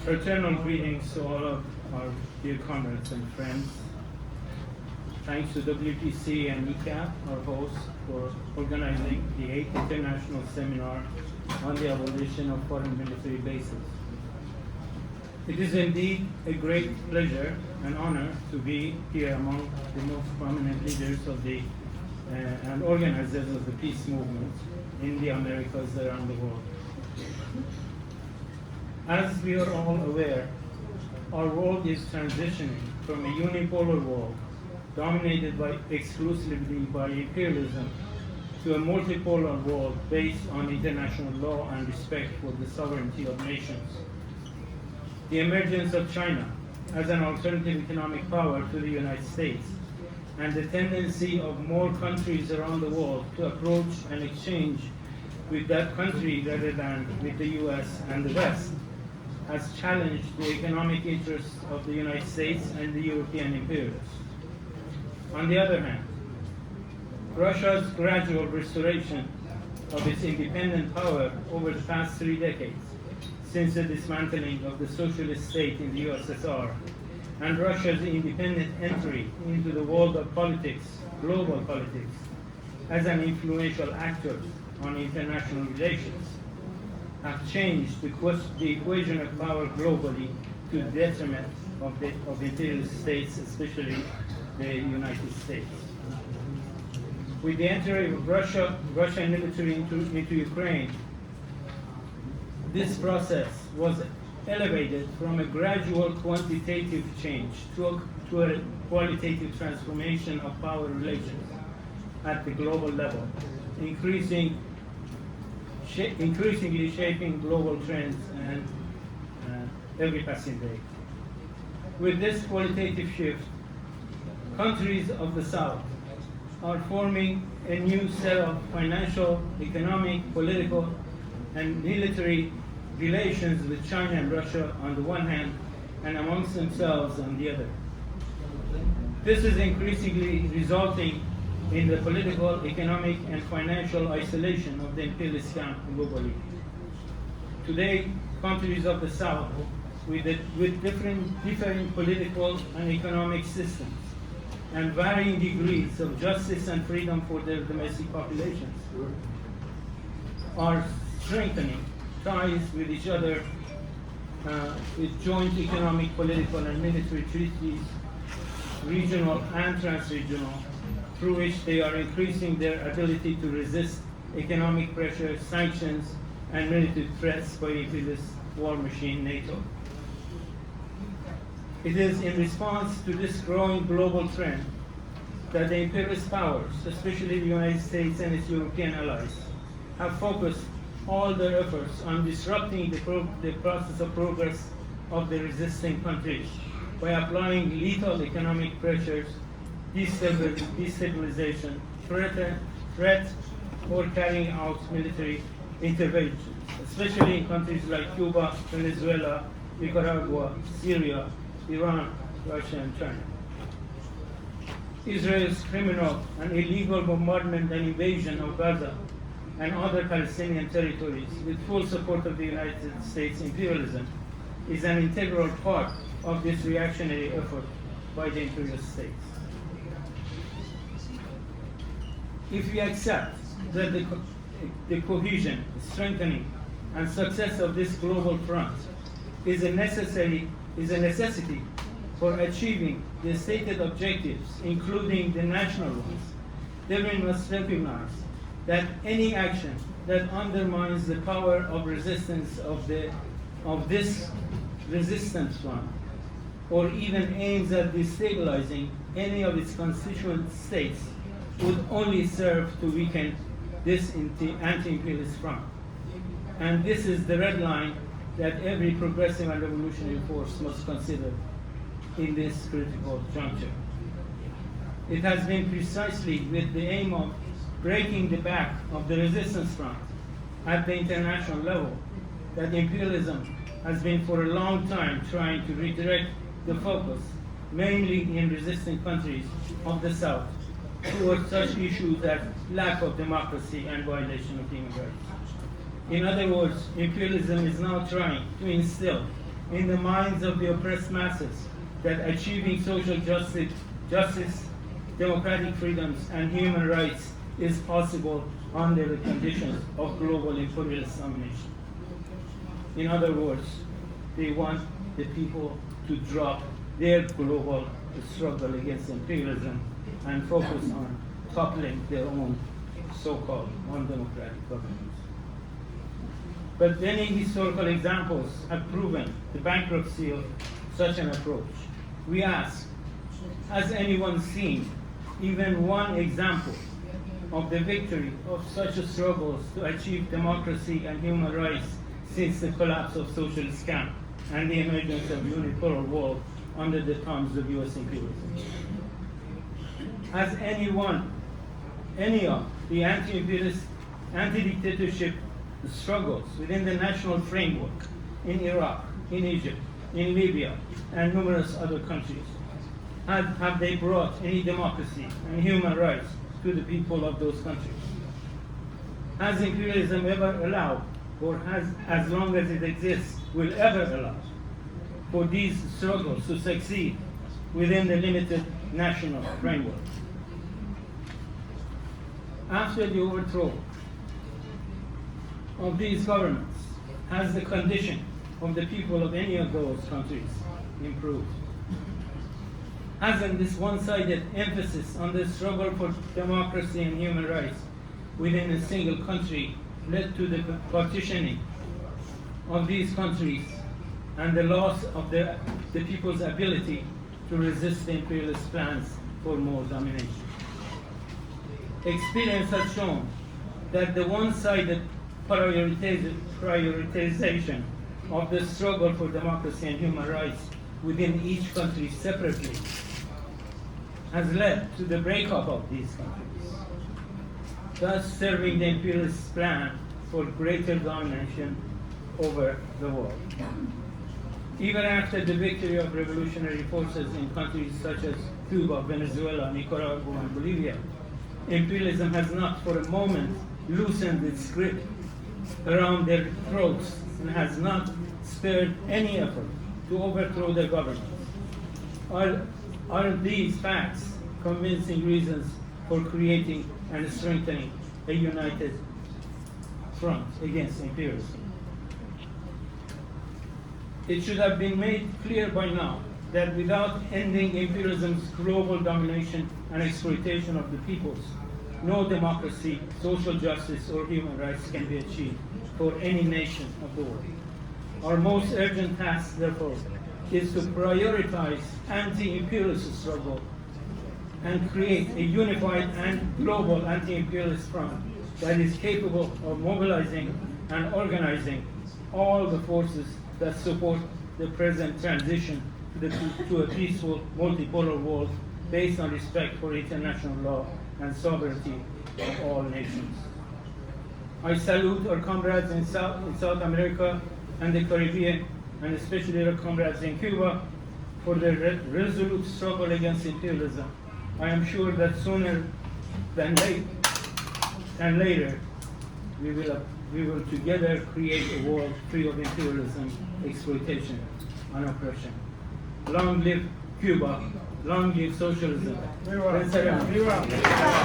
Fraternal greetings to all of our dear comrades and friends. Thanks to WPC and ECAP, our hosts, for organizing the 8th International Seminar on the Abolition of Foreign Military Bases. It is indeed a great pleasure and honor to be here among the most prominent leaders of the and organizers of the peace movement in the Americas around the world. As we are all aware, our world is transitioning from a unipolar world dominated exclusively by imperialism to a multipolar world based on international law and respect for the sovereignty of nations. The emergence of China as an alternative economic power to the United States and the tendency of more countries around the world to approach and exchange with that country rather than with the US and the West has challenged the economic interests of the United States and the European imperialists. On the other hand, Russia's gradual restoration of its independent power over the past 3 decades, since the dismantling of the socialist state in the USSR, and Russia's independent entry into the world of politics, global politics, as an influential actor on international relations, have changed the equation of power globally to the detriment of imperialist states, especially the United States. With the entry of Russian military into Ukraine, this process was elevated from a gradual quantitative change to a qualitative transformation of power relations at the global level, increasingly shaping global trends and every passing day. With this qualitative shift, countries of the South are forming a new set of financial, economic, political, and military relations with China and Russia on the one hand, and amongst themselves on the other. This is increasingly resulting in the political, economic, and financial isolation of the imperialist camp globally. Today, countries of the South, with different political and economic systems, and varying degrees of justice and freedom for their domestic populations, are strengthening ties with each other with joint economic, political, and military treaties, regional and trans-regional, through which they are increasing their ability to resist economic pressure, sanctions, and military threats by imperialist war machine NATO. It is in response to this growing global trend that the imperialist powers, especially the United States and its European allies, have focused all their efforts on disrupting the process of progress of the resisting countries by applying lethal economic pressures, destabilization, threat, or carrying out military interventions, especially in countries like Cuba, Venezuela, Nicaragua, Syria, Iran, Russia, and China. Israel's criminal and illegal bombardment and invasion of Gaza and other Palestinian territories with full support of the United States imperialism is an integral part of this reactionary effort by the imperialist states. If we accept that the cohesion, strengthening, and success of this global front is a necessity for achieving the stated objectives, including the national ones, then we must recognize that any action that undermines the power of resistance of this resistance front, or even aims at destabilizing any of its constituent states, would only serve to weaken this anti-imperialist front. And this is the red line that every progressive and revolutionary force must consider in this critical juncture. It has been precisely with the aim of breaking the back of the resistance front at the international level that imperialism has been for a long time trying to redirect the focus, mainly in resisting countries of the South, towards such issues as lack of democracy and violation of human rights. In other words, imperialism is now trying to instill in the minds of the oppressed masses that achieving social justice, democratic freedoms, and human rights is possible under the conditions of global imperialist domination. In other words, they want the people to drop their global struggle against imperialism and focus on toppling their own so-called undemocratic governments. But many historical examples have proven the bankruptcy of such an approach. We ask, has anyone seen even one example of the victory of such struggles to achieve democracy and human rights since the collapse of socialist camp and the emergence of unipolar world under the thumbs of US imperialism? Has any of the anti-imperialist, anti-dictatorship struggles within the national framework in Iraq, in Egypt, in Libya, and numerous other countries, have they brought any democracy and human rights to the people of those countries? Has imperialism ever allowed, or has, as long as it exists, will ever allow for these struggles to succeed within the limited national framework? After the overthrow of these governments, has the condition of the people of any of those countries improved? Hasn't this one-sided emphasis on the struggle for democracy and human rights within a single country led to the partitioning of these countries and the loss of the people's ability to resist the imperialist plans for more domination? Experience has shown that the one-sided prioritization of the struggle for democracy and human rights within each country separately has led to the breakup of these countries, thus serving the imperialist plan for greater domination over the world. Even after the victory of revolutionary forces in countries such as Cuba, Venezuela, Nicaragua, and Bolivia, imperialism has not for a moment loosened its grip around their throats and has not spared any effort to overthrow their governments. Are these facts convincing reasons for creating and strengthening a united front against imperialism? It should have been made clear by now that without ending imperialism's global domination and exploitation of the peoples, no democracy, social justice, or human rights can be achieved for any nation of the world. Our most urgent task, therefore, is to prioritize anti-imperialist struggle and create a unified and global anti-imperialist front that is capable of mobilizing and organizing all the forces that support the present transition to a peaceful, multipolar world based on respect for international law and sovereignty of all nations. I salute our comrades in South America and the Caribbean, and especially our comrades in Cuba, for their resolute struggle against imperialism. I am sure that sooner than later, we will together create a world free of imperialism, exploitation, and oppression. Long live Cuba! Long live socialism! Viva!